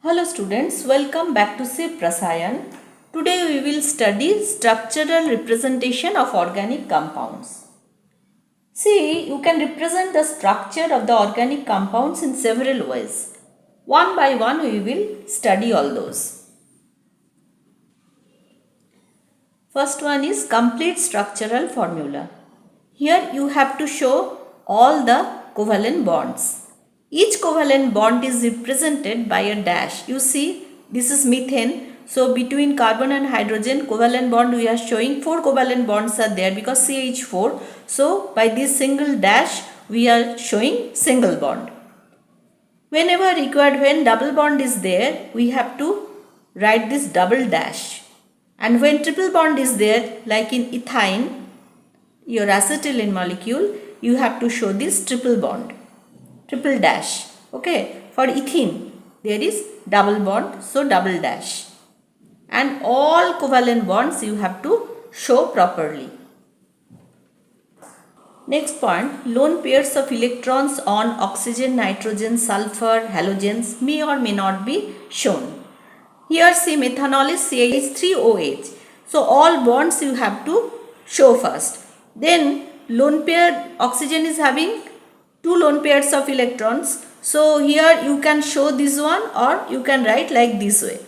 Hello students, welcome back to Rasayan. Today we will study structural representation of organic compounds. See, you can represent the structure of the organic compounds in several ways. One by one we will study all those. First one is complete structural formula. Here you have to show all the covalent bonds. Each covalent bond is represented by a dash. You see, this is methane. So, between carbon and hydrogen covalent bond we are showing 4 covalent bonds are there because CH4. So, by this single dash we are showing single bond. Whenever required, when double bond is there, we have to write this double dash. And when triple bond is there, like in ethine, your acetylene molecule, you have to show this triple bond, triple dash. Okay, for ethene there is double bond, so double dash. And all covalent bonds you have to show properly. Next point, lone pairs of electrons on oxygen, nitrogen, sulfur, halogens may or may not be shown. Here see methanol is CH3OH. So all bonds you have to show first. Then lone pair oxygen is having 2 lone pairs of electrons. So here you can show this one or you can write like this way.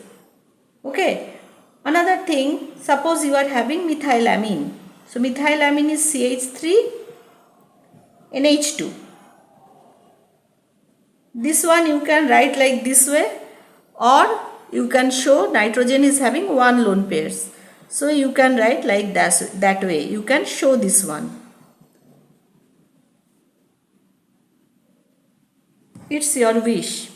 Okay. Another thing, suppose you are having methylamine. So methylamine is CH3NH2. This one you can write like this way, or you can show nitrogen is having 1 lone pairs. So you can write like that way. You can show this one. It's your wish.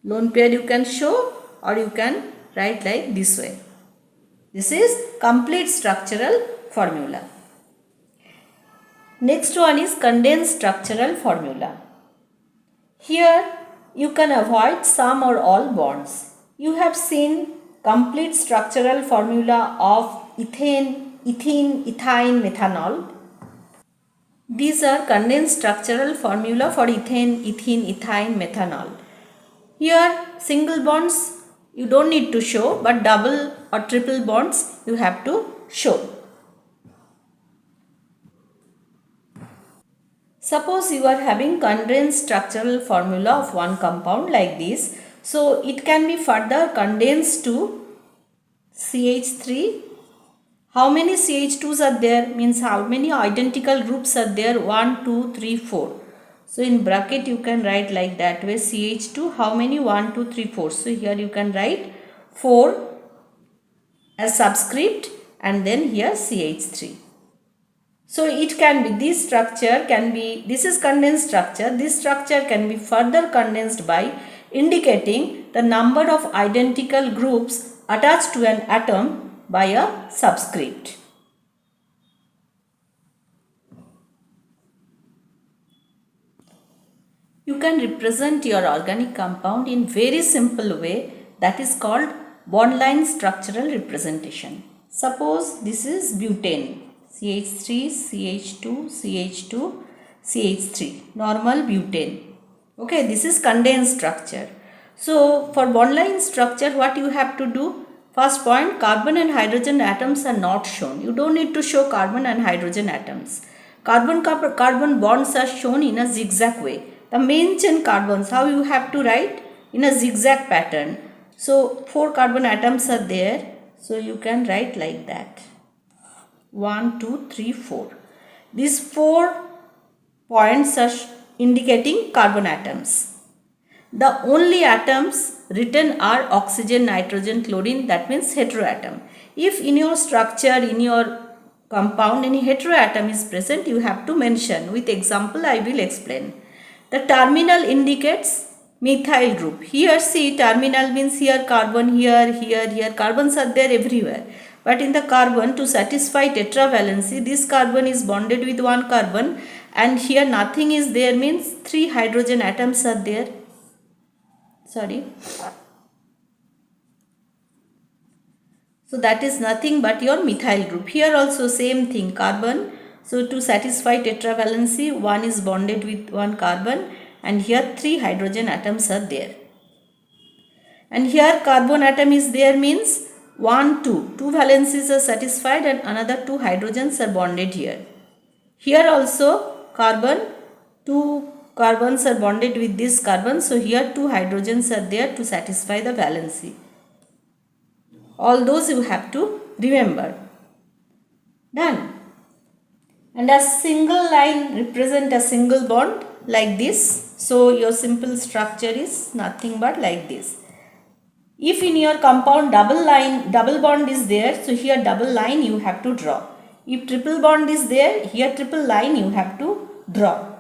Lone pair you can show or you can write like this way. This is complete structural formula. Next one is condensed structural formula. Here you can avoid some or all bonds. You have seen complete structural formula of ethane, ethene, ethyne, methanol. These are condensed structural formula for ethane, ethene, ethyne, methanol. Here single bonds you don't need to show, but double or triple bonds you have to show. Suppose you are having condensed structural formula of one compound like this. So it can be further condensed to CH3. How many CH2s are there? Means how many identical groups are there? 1, 2, 3, 4. So in bracket you can write like that way. CH2, how many? 1, 2, 3, 4. So here you can write 4 as subscript and then here CH3. So it can be, this structure can be, this is condensed structure. This structure can be further condensed by indicating the number of identical groups attached to an atom by a subscript. You can represent your organic compound in very simple way, that is called bond line structural representation. Suppose this is butane, CH3, CH2, CH2, CH3, normal butane. Okay, this is condensed structure. So for bond line structure, what you have to do? First point, carbon and hydrogen atoms are not shown. You don't need to show carbon and hydrogen atoms. Carbon bonds are shown in a zigzag way. The main chain carbons, how you have to write? In a zigzag pattern. So 4 carbon atoms are there. So you can write like that. 1, 2, 3, 4. These 4 points are indicating carbon atoms. The only atoms written are oxygen, nitrogen, chlorine, that means heteroatom. If in your structure, in your compound, any heteroatom is present, you have to mention. With example, I will explain. The terminal indicates methyl group. Here see, terminal means here carbon, here, carbons are there everywhere. But in the carbon, to satisfy tetravalency, this carbon is bonded with one carbon and here nothing is there, means 3 hydrogen atoms are there. Sorry. So that is nothing but your methyl group. Here also same thing, carbon. So to satisfy tetravalency, one is bonded with one carbon and here 3 hydrogen atoms are there. And here carbon atom is there means 1, 2. Two valencies are satisfied and another 2 hydrogens are bonded here. Here also carbon, 2 carbons are bonded with this carbon. So here 2 hydrogens are there to satisfy the valency. All those you have to remember. Done. And a single line represent a single bond like this. So your simple structure is nothing but like this. If in your compound double bond is there, so here double line you have to draw. If triple bond is there, here triple line you have to draw.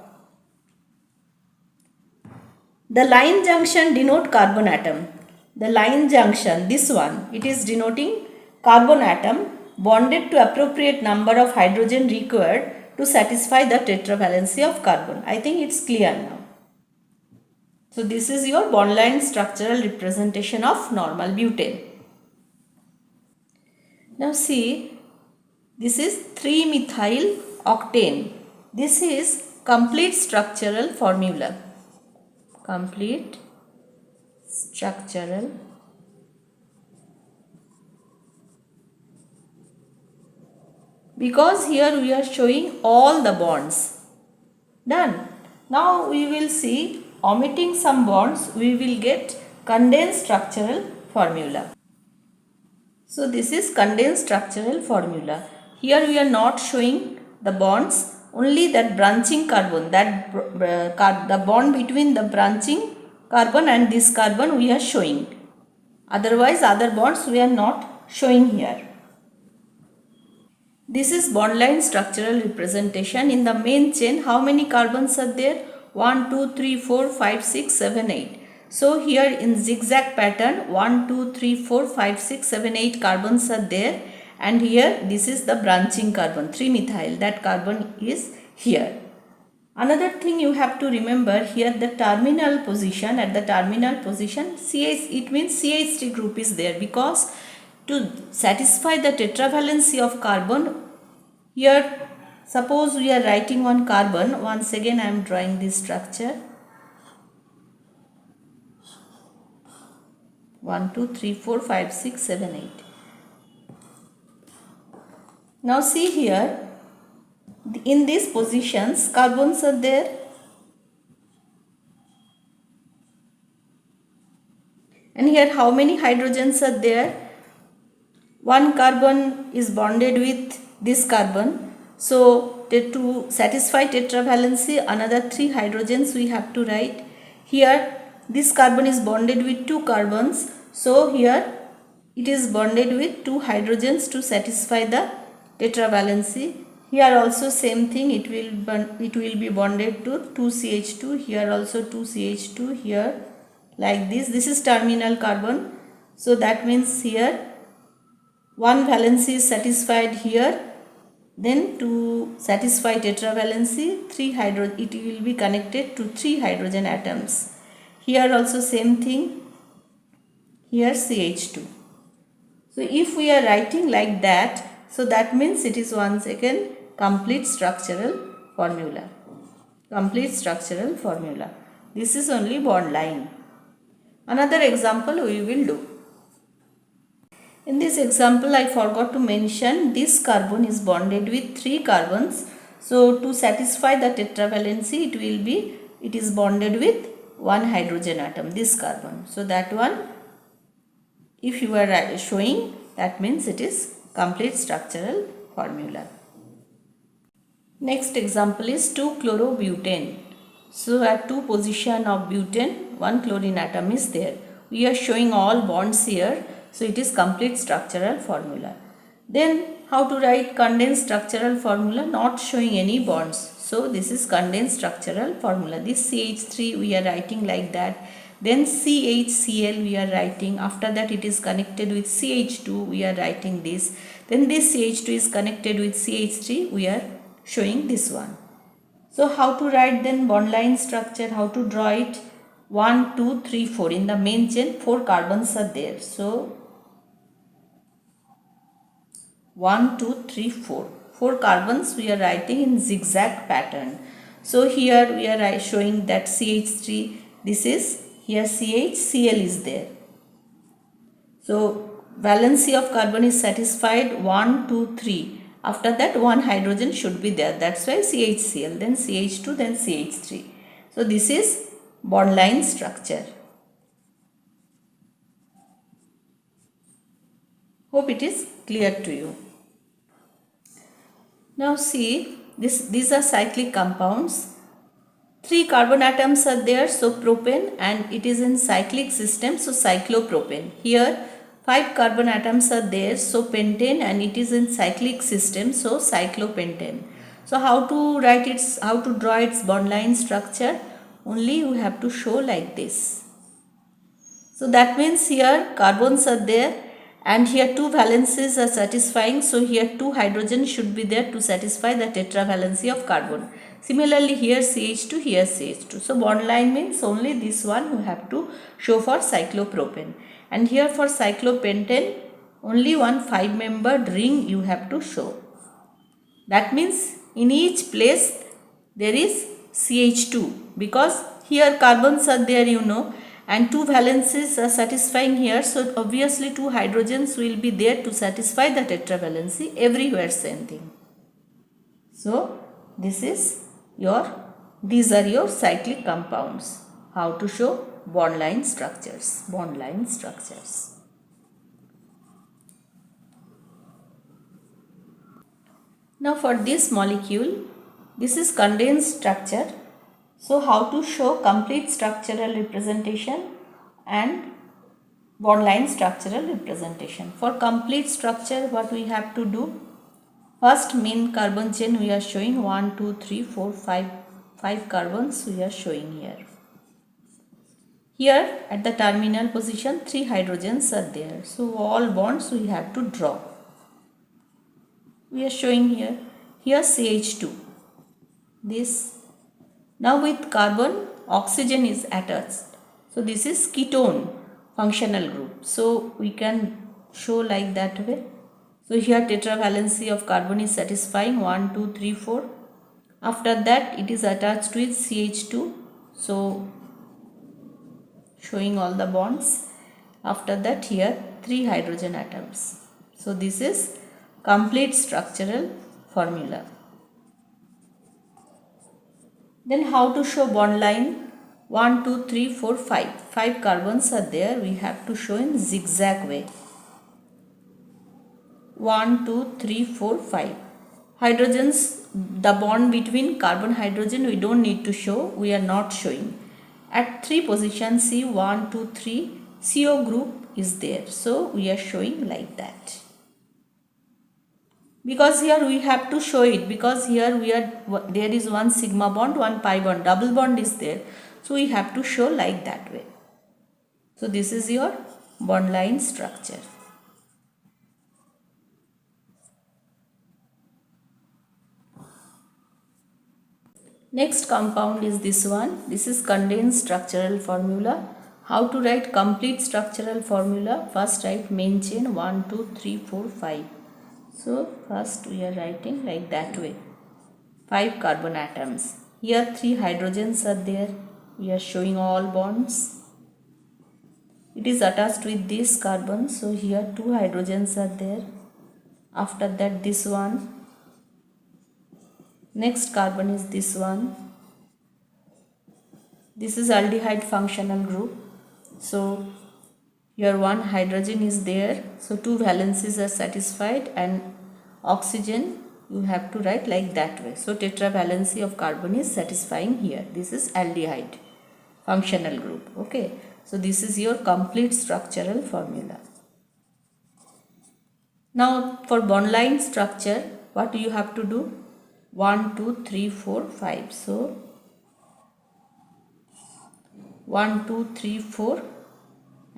The line junction denote carbon atom. The line junction, this one, it is denoting carbon atom bonded to appropriate number of hydrogen required to satisfy the tetravalency of carbon. I think it's clear now. So this is your bond line structural representation of normal butane. Now see, this is 3-methyl octane. This is complete structural formula. Complete structural because here we are showing all the bonds. Done. Now we will see, omitting some bonds, we will get condensed structural formula. So this is condensed structural formula. Here we are not showing the bonds, only that branching carbon, that the bond between the branching carbon and this carbon we are showing. Otherwise other bonds we are not showing here. This is bond line structural representation. In the main chain, how many carbons are there? 1, 2, 3, 4, 5, 6, 7, 8. So here in zigzag pattern, 1, 2, 3, 4, 5, 6, 7, 8 carbons are there. And here this is the branching carbon, 3-methyl. That carbon is here. Another thing you have to remember here, the terminal position, at the terminal position, it means CH3 group is there, because to satisfy the tetravalency of carbon, here suppose we are writing one carbon, once again I am drawing this structure, 1, 2, 3, 4, 5, 6, 7, 8. Now see here, in these positions carbons are there, and here how many hydrogens are there? One carbon is bonded with this carbon. So to satisfy tetravalency, another 3 hydrogens we have to write. Here this carbon is bonded with 2 carbons. So here it is bonded with 2 hydrogens to satisfy the tetravalency. Here also same thing, it will be bonded to 2CH2. Here also 2CH2. Here like this. This is terminal carbon. So that means here one valency is satisfied here. Then to satisfy tetravalency, it will be connected to 3 hydrogen atoms. Here also same thing. Here CH2. So if we are writing like that, so that means it is once again complete structural formula. Complete structural formula. This is only bond line. Another example we will do. In this example, I forgot to mention this carbon is bonded with 3 carbons. So to satisfy the tetravalency, it is bonded with 1 hydrogen atom, this carbon. So that one, if you are showing, that means it is complete structural formula. Next example is 2-chlorobutane. So at 2 position of butane, 1 chlorine atom is there. We are showing all bonds here. So it is complete structural formula. Then how to write condensed structural formula? Not showing any bonds. So this is condensed structural formula. This CH3 we are writing like that. Then CHCl we are writing. After that it is connected with CH2. We are writing this. Then this CH2 is connected with CH3. We are showing this one. So how to write then bond line structure? How to draw it? 1, 2, 3, 4. In the main chain 4 carbons are there. So 1, 2, 3, 4. 4 carbons we are writing in zigzag pattern. So here we are showing that CH3, this is here CHCl is there. So valency of carbon is satisfied 1, 2, 3. After that one hydrogen should be there. That's why CHCl, then CH2, then CH3. So this is bond line structure. Hope it is clear to you. Now see, these are cyclic compounds. 3 carbon atoms are there, so propane, and it is in cyclic system, so cyclopropane. Here 5 carbon atoms are there, so pentane, and it is in cyclic system, so cyclopentane. So how to draw its bond line structure? Only you have to show like this. So that means here carbons are there, and here 2 valencies are satisfying, so here 2 hydrogens should be there to satisfy the tetravalency of carbon. Similarly here CH2, here CH2. So bond line means only this one you have to show for cyclopropane, and here for cyclopentane only one 5-membered ring you have to show. That means in each place there is CH2, because here carbons are there, and 2 valencies are satisfying here, so obviously 2 hydrogens will be there to satisfy the tetravalency. Everywhere same thing. So these are your cyclic compounds. How to show bond line structures. Now for this molecule, this is condensed structure. So how to show complete structural representation and bond line structural representation. For complete structure, what we have to do? First main carbon chain we are showing 1, 2, 3, 4, 5 carbons we are showing here. Here at the terminal position 3 hydrogens are there. So all bonds we have to draw. We are showing here CH2. This. Now with carbon, oxygen is attached. So this is ketone functional group. So we can show like that way. So here tetravalency of carbon is satisfying 1, 2, 3, 4. After that it is attached with CH2. So showing all the bonds. After that here 3 hydrogen atoms. So this is complete structural formula. Then how to show bond line? 1, 2, 3, 4, 5. 5 carbons are there. We have to show in zigzag way. 1, 2, 3, 4, 5. Hydrogens, the bond between carbon hydrogen we don't need to show. We are not showing. At 3 positions, see 1, 2, 3. CO group is there. So we are showing like that. Because here we have to show it, because here there is one sigma bond, one pi bond, double bond is there, so we have to show like that way. So this is your bond line structure. Next compound is this one. This is condensed structural formula. How to write complete structural formula? First write main chain 1, 2, 3, 4, 5. So first we are writing like that way. 5 carbon atoms. Here 3 hydrogens are there. We are showing all bonds. It is attached with this carbon. So here 2 hydrogens are there. After that this one. Next carbon is this one. This is aldehyde functional group. So here one hydrogen is there, so 2 valencies are satisfied, and oxygen you have to write like that way. So tetravalency of carbon is satisfying here. This is aldehyde functional group. Okay, so this is your complete structural formula. Now for bond line structure, what you have to do? 1, 2, 3, 4, 5. So 1, 2, 3, 4.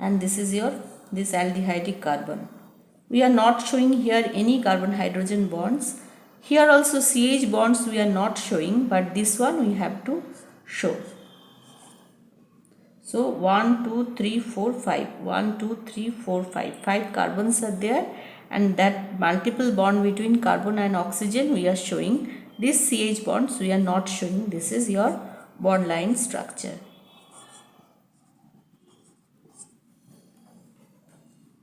And this is this aldehydic carbon. We are not showing here any carbon hydrogen bonds. Here also CH bonds we are not showing, but this one we have to show. So 1, 2, 3, 4, 5. 1, 2, 3, 4, 5. 5 carbons are there, and that multiple bond between carbon and oxygen we are showing. These CH bonds we are not showing. This is your bond line structure.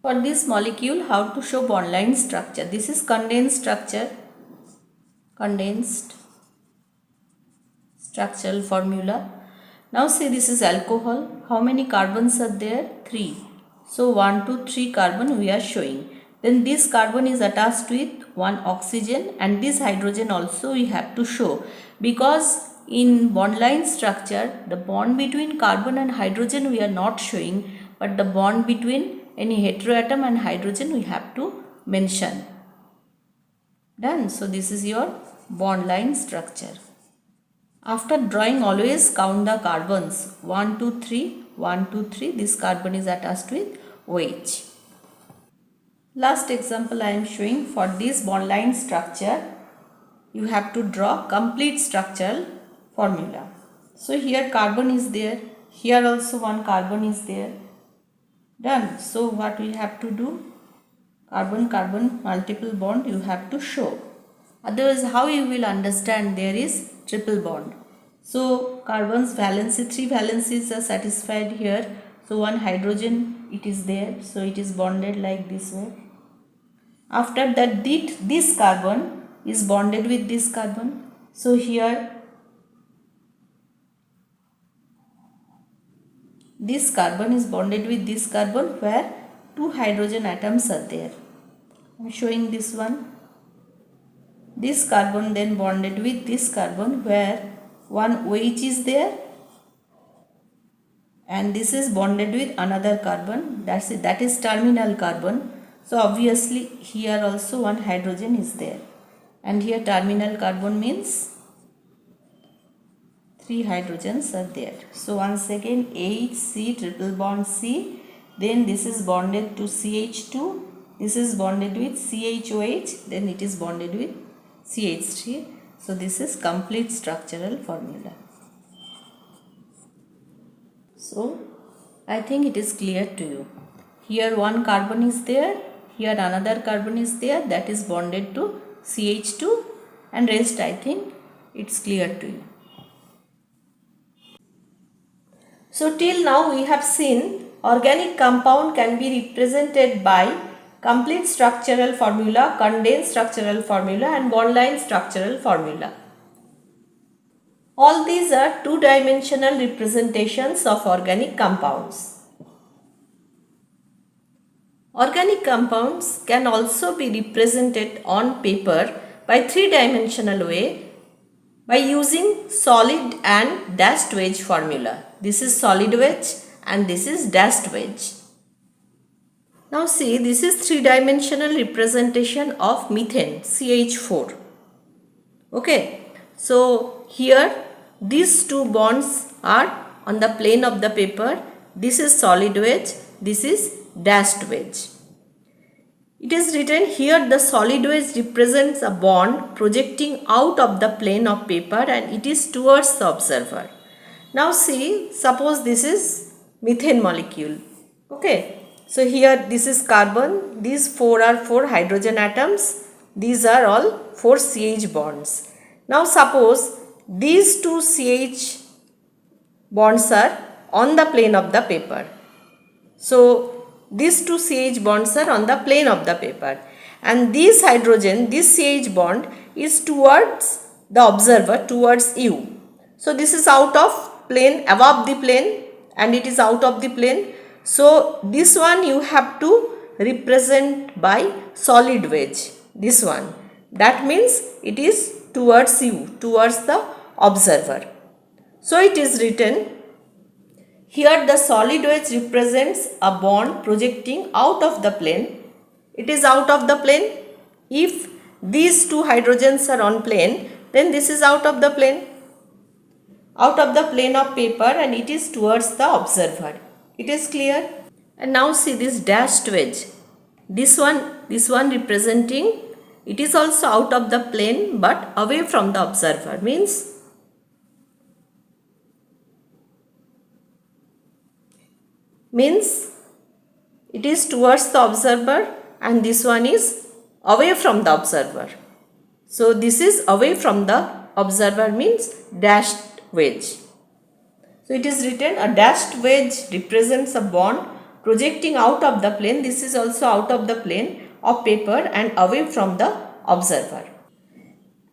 For this molecule, how to show bond line structure? This is condensed structure, condensed structural formula. Now say this is alcohol. How many carbons are there? 3. So 1, 2, 3 carbon we are showing. Then this carbon is attached with one oxygen, and this hydrogen also we have to show, because in bond line structure the bond between carbon and hydrogen we are not showing, but the bond between any heteroatom and hydrogen we have to mention. Done. So this is your bond line structure. After drawing, always count the carbons. 1, 2, 3, 1, 2, 3. This carbon is attached with OH. Last example I am showing. For this bond line structure, you have to draw complete structural formula. So here carbon is there. Here also one carbon is there. Done. So what we have to do? Carbon, carbon, multiple bond you have to show. Otherwise, how you will understand there is triple bond? So carbon's valency, 3 valencies are satisfied here. So one hydrogen it is there. So it is bonded like this way. After that, this carbon is bonded with this carbon. So here this carbon is bonded with this carbon, where 2 hydrogen atoms are there. I am showing this one. This carbon then bonded with this carbon, where one OH is there, and this is bonded with another carbon, that is terminal carbon. So obviously here also one hydrogen is there, and here terminal carbon means 3 hydrogens are there. So once again HC triple bond C, then this is bonded to CH2, this is bonded with CHOH, then it is bonded with CH3. So this is complete structural formula. So I think it is clear to you. Here one carbon is there, here another carbon is there, that is bonded to CH2, and rest I think it's clear to you. So till now we have seen organic compound can be represented by complete structural formula, condensed structural formula, and bond line structural formula. All these are two-dimensional representations of organic compounds. Organic compounds can also be represented on paper by three-dimensional way by using solid and dashed wedge formula. This is solid wedge and this is dashed wedge. Now see, this is three-dimensional representation of methane, CH4. Okay, so here these two bonds are on the plane of the paper. This is solid wedge, this is dashed wedge. It is written here the solid wedge represents a bond projecting out of the plane of paper and it is towards the observer. Now see, suppose this is methane molecule. Okay, so here this is carbon, these 4 are 4 hydrogen atoms, these are all 4 CH bonds. Now suppose these 2 CH bonds are on the plane of the paper. So these 2 CH bonds are on the plane of the paper, and this hydrogen, this CH bond is towards the observer, towards you. So this is out of plane, above the plane, and it is out of the plane. So this one you have to represent by solid wedge, this one. That means it is towards you, towards the observer. So it is written here the solid wedge represents a bond projecting out of the plane. It is out of the plane. If these 2 hydrogens are on plane, then this is out of the plane. Out of the plane of paper, and it is towards the observer. It is clear? And now see this dashed wedge. This one representing, it is also out of the plane but away from the observer, means it is towards the observer, and this one is away from the observer. So this is away from the observer, means dashed wedge. So it is written a dashed wedge represents a bond projecting out of the plane. This is also out of the plane of paper and away from the observer.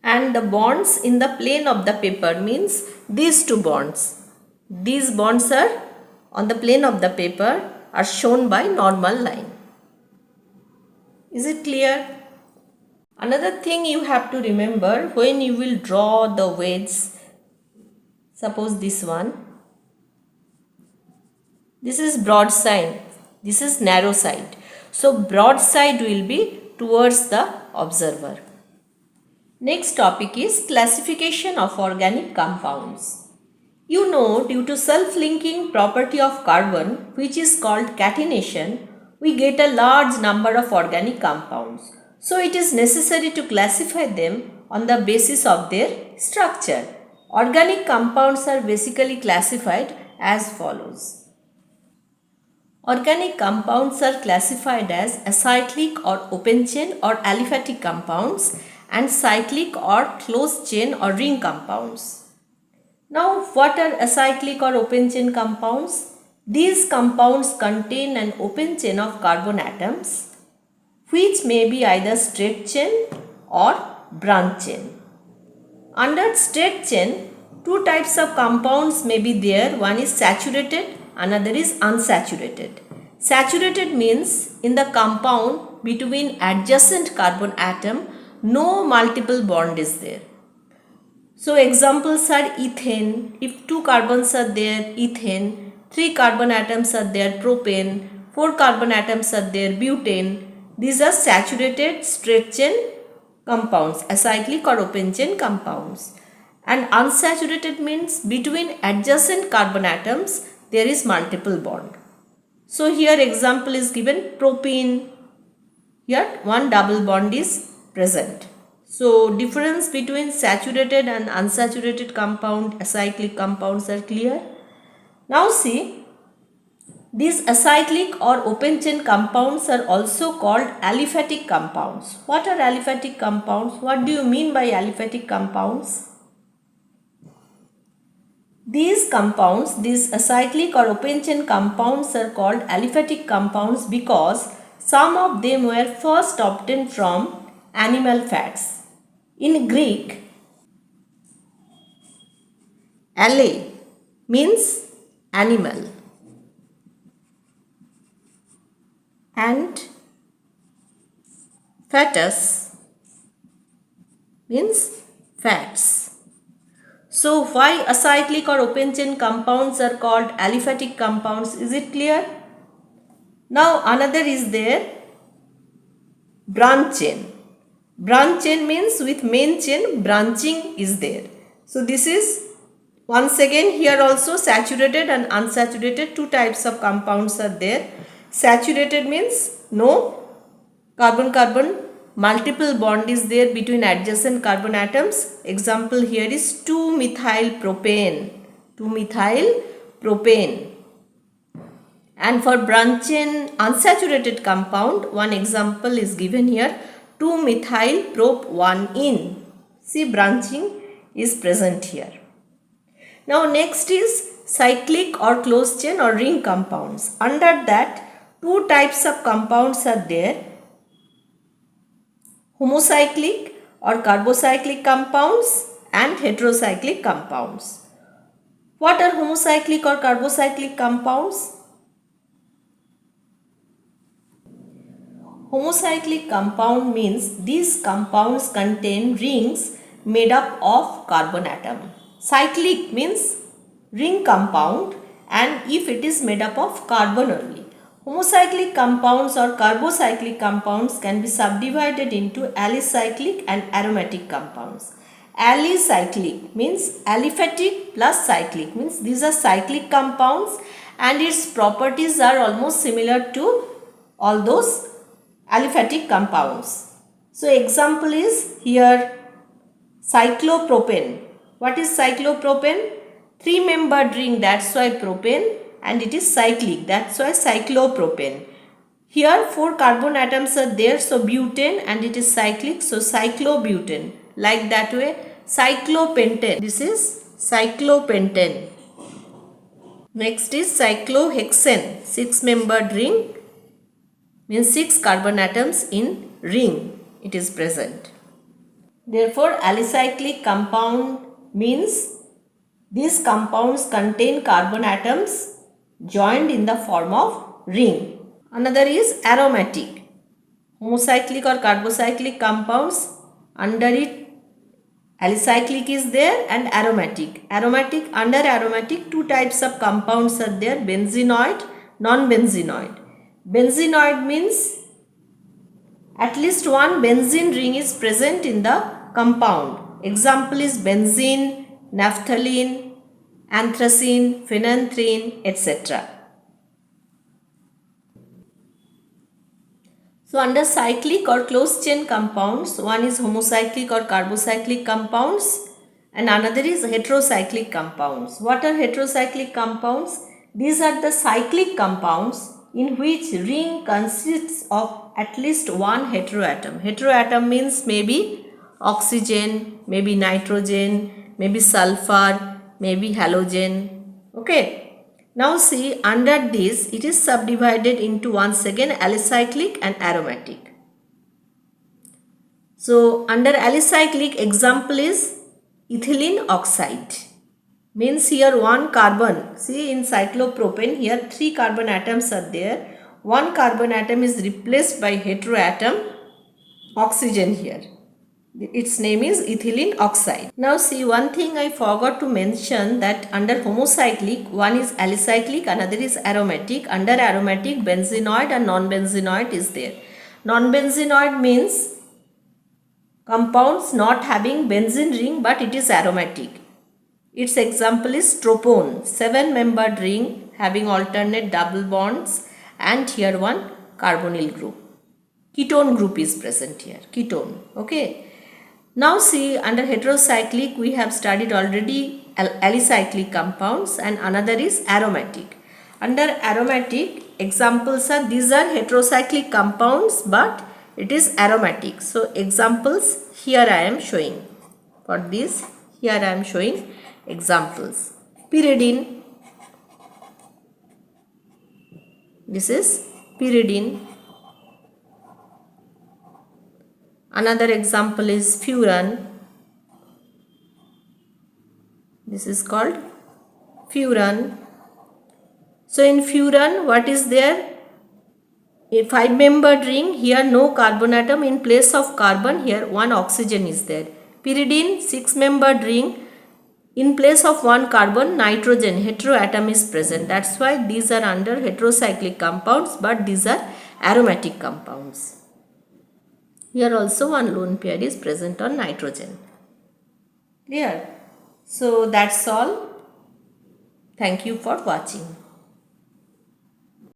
And the bonds in the plane of the paper means these two bonds. These bonds are on the plane of the paper are shown by normal line. Is it clear? Another thing you have to remember when you will draw the wedges, suppose this one, this is broad side, this is narrow side. So broad side will be towards the observer. Next topic is classification of organic compounds. You know, due to self-linking property of carbon, which is called catenation, we get a large number of organic compounds. So it is necessary to classify them on the basis of their structure. Organic compounds are basically classified as follows. Organic compounds are classified as acyclic or open chain or aliphatic compounds and cyclic or closed chain or ring compounds. Now, what are acyclic or open chain compounds? These compounds contain an open chain of carbon atoms, which may be either straight chain or branch chain. Under straight chain, two types of compounds may be there. One is saturated, another is unsaturated. Saturated means in the compound between adjacent carbon atom, no multiple bond is there. So examples are ethane. If two carbons are there, ethane. 3 carbon atoms are there, propane. 4 carbon atoms are there, butane. These are saturated straight chain compounds, acyclic or open chain compounds. And unsaturated means between adjacent carbon atoms there is multiple bond. So here example is given, propene. Here one double bond is present. So difference between saturated and unsaturated compound, acyclic compounds are clear. Now see, these acyclic or open chain compounds are also called aliphatic compounds. What are aliphatic compounds? What do you mean by aliphatic compounds? These compounds, these acyclic or open chain compounds are called aliphatic compounds because some of them were first obtained from animal fats. In Greek, alle means animal and fetus means fats. So why acyclic or open chain compounds are called aliphatic compounds? Is it clear? Now another is there, branch chain. Branch chain means with main chain branching is there. So this is once again here also saturated and unsaturated, two types of compounds are there. Saturated means no carbon-carbon multiple bond is there between adjacent carbon atoms. Example here is 2-methyl-propane. 2-methyl-propane. And for branch chain unsaturated compound, one example is given here, 2-methyl-prop-1-ene. See, branching is present here. Now next is cyclic or closed chain or ring compounds. Under that, two types of compounds are there, homocyclic or carbocyclic compounds and heterocyclic compounds. What are homocyclic or carbocyclic compounds? Homocyclic compound means these compounds contain rings made up of carbon atom. Cyclic means ring compound and if it is made up of carbon only. Homocyclic compounds or carbocyclic compounds can be subdivided into alicyclic and aromatic compounds. Alicyclic means aliphatic plus cyclic, means these are cyclic compounds and its properties are almost similar to all those aliphatic compounds. So example is here cyclopropane. What is cyclopropane? 3-membered ring, that's why propane, and it is cyclic, that's why cyclopropane. Here 4 carbon atoms are there, so butane, and it is cyclic, so cyclobutane. Like that way, cyclopentane. This is cyclopentane. Next is cyclohexane, 6-membered ring, means 6 carbon atoms in ring it is present. Therefore, alicyclic compound means these compounds contain carbon atoms joined in the form of ring. Another is aromatic. Homocyclic or carbocyclic compounds, under it alicyclic is there and aromatic. Under aromatic, two types of compounds are there, benzenoid, non-benzenoid. Benzenoid means at least one benzene ring is present in the compound. Example is benzene, naphthalene, anthracene, phenanthrene, etc. So under cyclic or closed chain compounds, one is homocyclic or carbocyclic compounds and another is heterocyclic compounds. What are heterocyclic compounds? These are the cyclic compounds in which ring consists of at least one heteroatom. Heteroatom means maybe oxygen, maybe nitrogen, maybe sulfur, maybe halogen. Okay. Now see, under this it is subdivided into once again alicyclic and aromatic. So under alicyclic, example is ethylene oxide. Means here one carbon, see in cyclopropane here 3 carbon atoms are there. One carbon atom is replaced by heteroatom oxygen here. Its name is ethylene oxide. Now see, one thing I forgot to mention, that under homocyclic, one is alicyclic, another is aromatic. Under aromatic, benzenoid and non-benzenoid is there. Non-benzenoid means compounds not having benzene ring but it is aromatic. Its example is tropone, 7-membered ring having alternate double bonds and here one carbonyl group. Ketone group is present here, ketone. Okay. Now see, under heterocyclic we have studied already alicyclic compounds and another is aromatic. Under aromatic, examples are, these are heterocyclic compounds but it is aromatic. So examples here I am showing. For this, here I am showing examples. Pyridine, this is pyridine. Another example is furan. This is called furan. So in furan, what is there? A 5-membered ring, here no carbon atom, in place of carbon here one oxygen is there. Pyridine, 6-membered ring, in place of one carbon nitrogen heteroatom is present. That's why these are under heterocyclic compounds but these are aromatic compounds. Here also one lone pair is present on nitrogen. Clear? So that's all. Thank you for watching.